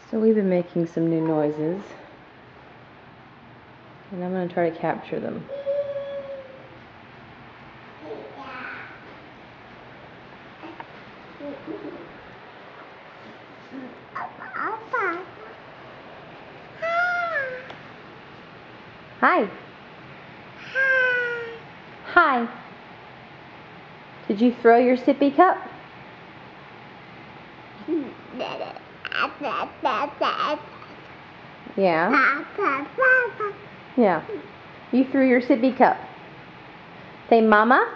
So we've been making some new noises, and I'm going to try to capture them. Hi. Hi. Did you throw your sippy cup? Yeah. Yeah. You threw your sippy cup. Say mama.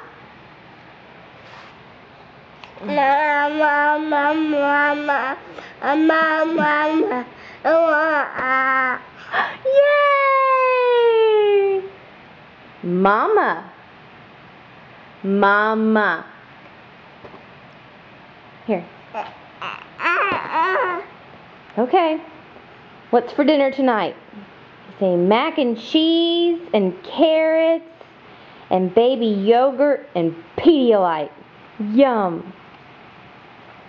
Mama, mama, mama, mama, mama. Yay! Mama. Mama. Here. Okay. What's for dinner tonight? Say mac and cheese and carrots and baby yogurt and Pedialyte. Yum.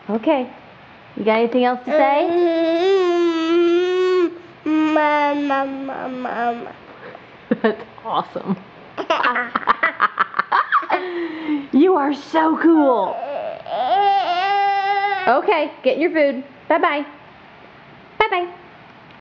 Okay. You got anything else to say? Mama, mama. That's awesome. You are so cool. Okay, get your food. Bye-bye.